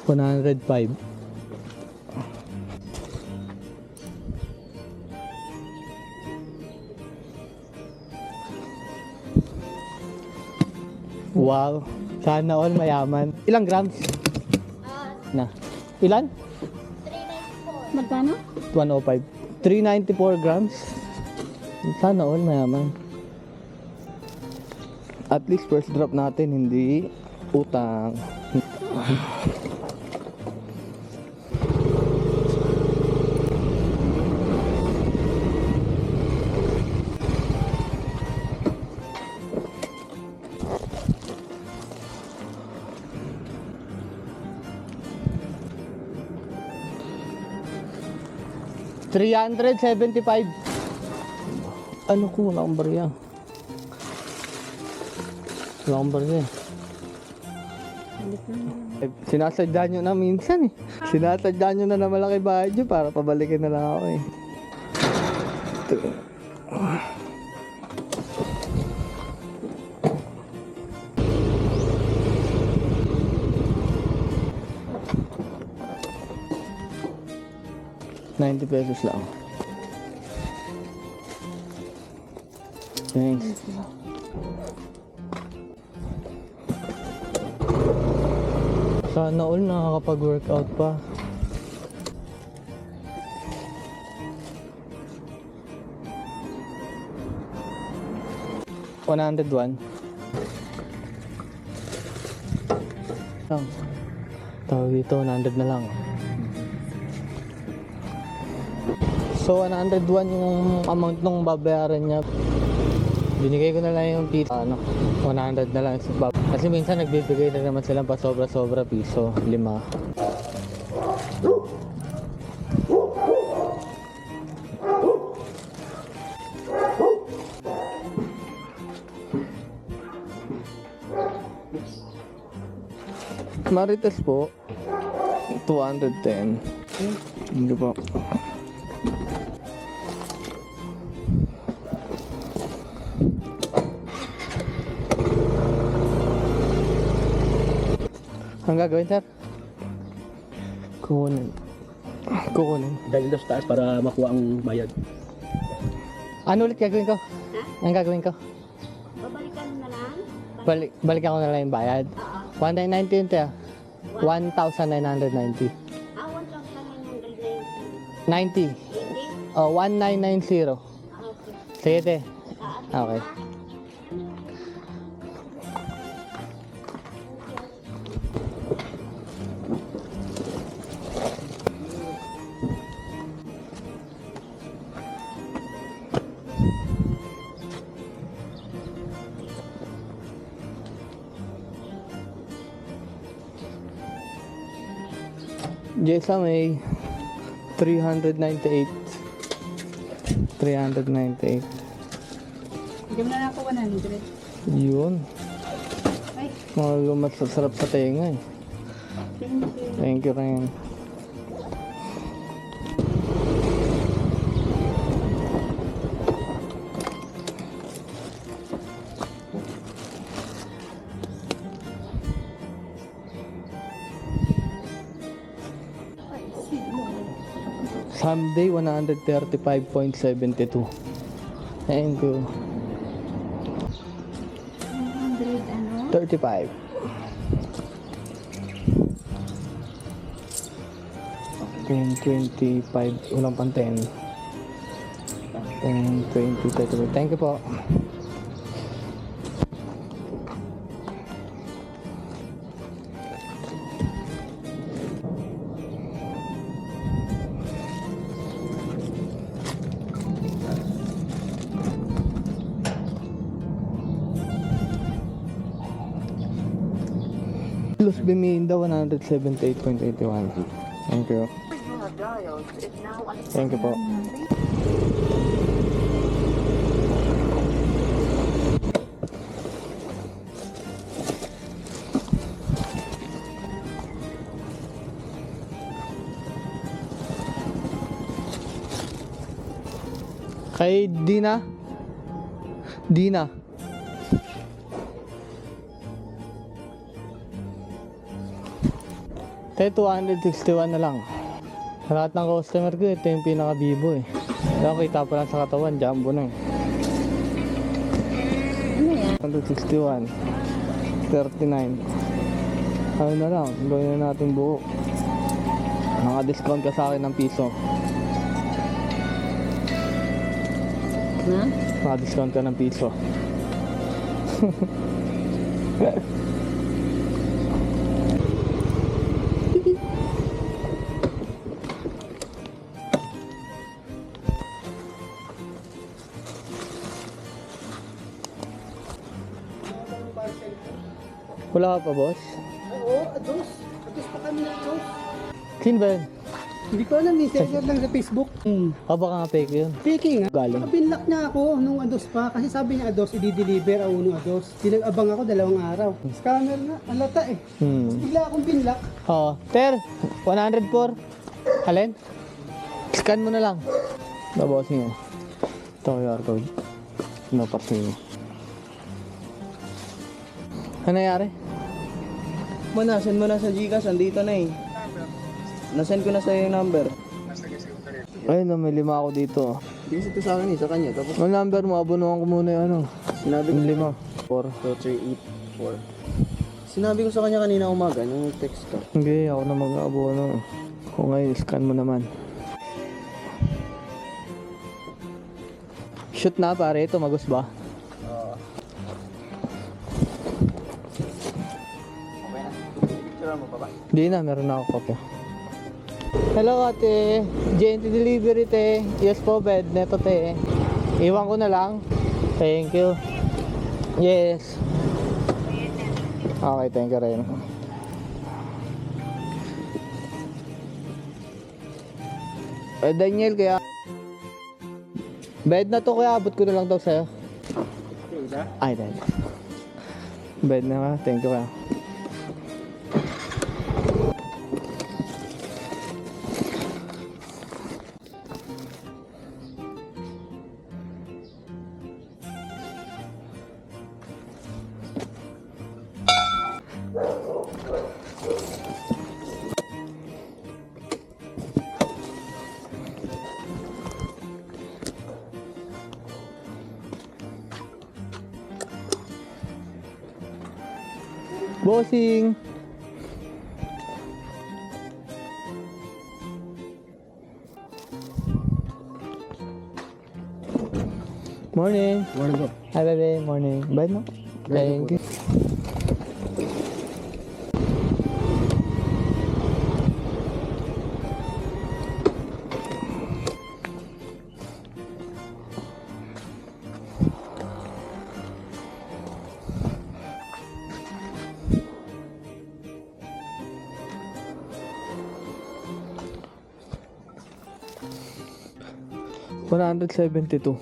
105. Wow, sana all mayaman. Ilang grams? Na. Ilan? Magkano? 105. 394 grams. Sana all mayaman. At least first drop natin, hindi utang. $375. Ano ko, wala akong barya. Wala akong barya. Sinasadya nyo na minsan eh. Sinasadya nyo na malaki bayad nyo para pabalikin na lang ako eh. Ito. ₱90 lang. Thanks. Sana all nakakapag-workout pa. $101. Tawag dito, 100 na lang. So 101 yung amount nung babayaran niya. Binigay ko na lang yung tita, 100 na lang. Kasi minsan nagbibigay na naman sila pa sobra-sobra piso, 5. Marites po, 210. Hindi po. Ang gagawin, sir? Kukunin. Dahil doon sa taas para makuha ang bayad. Ano ulit gagawin ko? Ang gagawin ko? Babalikan na lang? Balikan ko na lang yung bayad. 1990 yun, tiya. 1,990. 1,990. 90. Hindi? Oh, 1990. Okay. Sige, te. Okay. Jessa may 398. Bigyan mo na lang ako 100. Yun. Ay, Mga masasarap sa tenga eh. thank you. Thank you rin. Someday 135.72. Thank you. 100 ano? 35. 10, 25. Walang pang 10. 10, 20, 30. Thank you po. Los Biminda 178.81. Thank you. Thank you po. Kay Dina. Tayo 261 na lang. Sa lahat ng customer ko, ito yung pinaka-bibo eh. Kaya kita pa lang sa katawan, jumbo na eh. Ano yan? 161, 39. Ano na lang, gawin na natin buo. Naka-discount ka sa akin ng piso. Na? Naka-discount ka ng piso. Wala ka pa, boss? Oo, ados. Ados pa kami na ados. Sino ba yun? Hindi ko alam, messenger lang sa Facebook. Baka nga fake yun. Speaking, Galing. nakabinlock niya ako nung ados pa. Kasi sabi niya ados, i-deliver ang unong ados. Pinag-abang ako 2 araw. Scammer na, alata eh. Bigla akong binlock. Oo. Ter, 104. Alin? Scan mo na lang. Babawasin yan. Ito QR code. Pinaparsin mo. Ano nangyari? Send mo na sa Gcash, andito na eh. Nasend ko na sa'yo yung number. Ayun na, may 5 ako dito. Hindi kasi ito sa akin eh, sa kanya. Tapos Ang number mo, abunuhan ko muna yung ano. sinabi ko, Yung 5. 4. Sinabi ko sa kanya kanina umaga, nung text ka. Hindi, ako na mag-aabuno. Kung ngayon, scan mo naman. Shoot na pare, ito magos ba? Okay na. Picture mo pa ba? Hindi na, meron na ako kopya. Hello ate, JNT Delivery te. Yes po, bed neto te. Iwan ko na lang. Thank you. Yes. Okay, thank you rin. Daniel, kaya bed na to, kaya abot ko na lang daw sa'yo. Ay, dahil. Bed na ka, thank you kaya. Bossing! Morning! Morning po. Hi baby, morning. Bye no? Thank you. $172.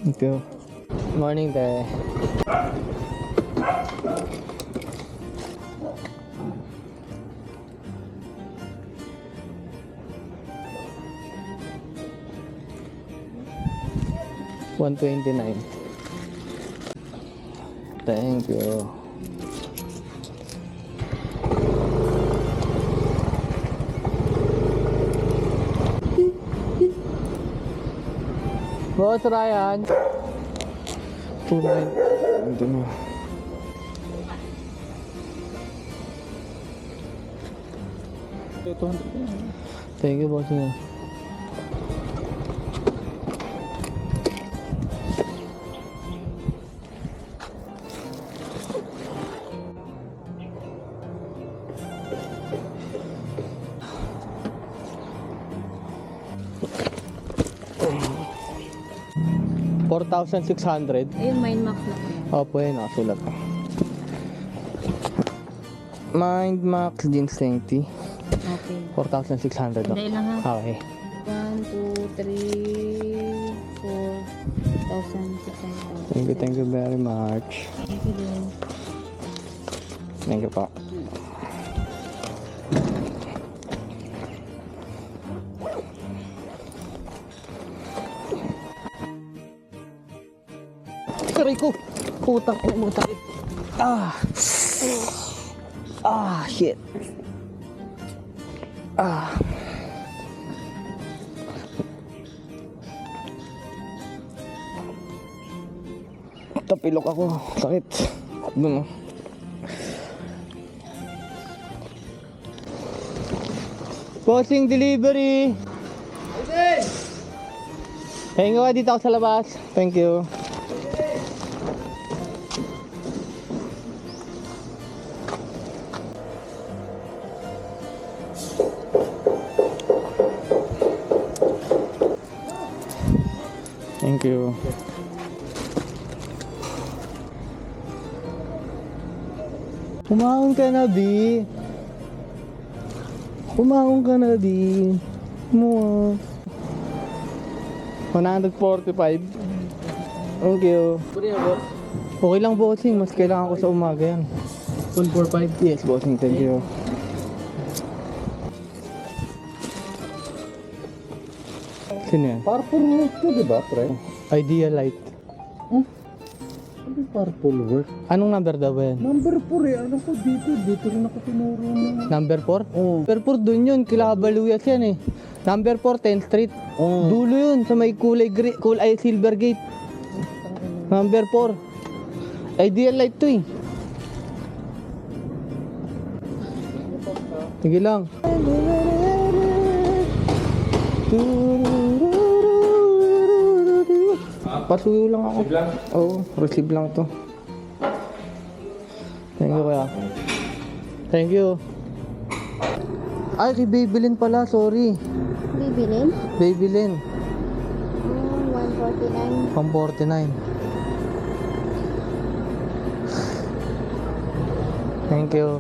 Thank you. Morning te. $129. Thank you. Boss Ryan. 29. Ito na. Thank you, boss niya. $4,600. Ayun, Mind Max na po yan. Opo, yun, nakasulat. Mind Max Jeans 20. Okay. 4,600. Dahil lang ha. Okay. 1, 2, 3, 4,600. Thank you very much. Thank you din. Thank you po. Aray ko! Putang ina mo, sakit. Ah! Ah, shit. Ah. Tapilok ako. Sakit. Doon. Bossing delivery. Hinga ka dito ako sa labas. Thank you. Thank you. Kumaon ka na, Bi. Kumaon ka na, Bi. Mo. 145. Thank you. Okay lang, bossing. Mas kailangan ko sa umaga yan. 145? Yes, bossing. Thank you. Sino yan? Purple work to, di ba, pre? Idea Light. Ano purple work? Anong number daw ba yan? Number 4 eh. Ano ko dito? Dito rin ako tinuro na. Number 4? Number 4 dun yun. Kilabaluyas yan eh. Number 4, 10th Street. Dulo yun sa may kulay silver gate. Number 4. Ideal Light to eh. Sige lang. Pasuyo lang ako. Oo, receive lang to. Thank you kuya. Thank you. Ay, kay Babylin pala, sorry. Bibilin? Babylin, 149. pang 49. Thank you.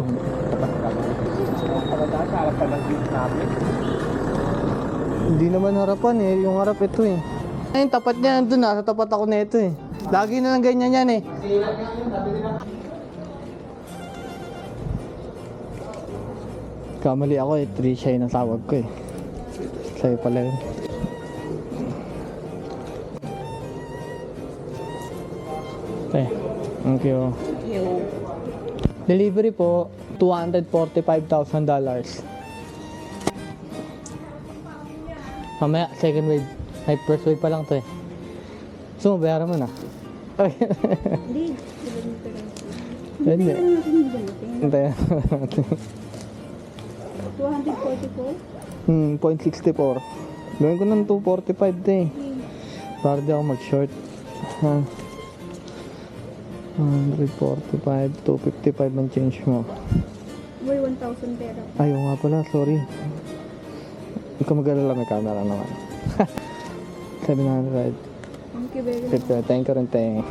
Hindi naman harapan eh, yung harap ito eh. Ay, yung tapat niya nandun ah, sa tapat ako na ito eh. Lagi na lang ganyan yan eh. Kamali ako eh, Trisha yung nasawag ko eh. Sa'yo pala yun. Okay, thank you. Delivery po, $245,000. Mamaya, second wave. Ay, first wave pa lang to eh. So, mabayaran mo na. Hindi. Hindi. Hindi. 244? 0.64. Gawin ko ng 245 to eh. Para di ako mag-short. 145, 255 ang change mo. Uy, 1,000 pera. Ayaw nga pala, sorry. Hindi ko mag-alala, may camera naman. 700. Thank you very much. Thank you rin,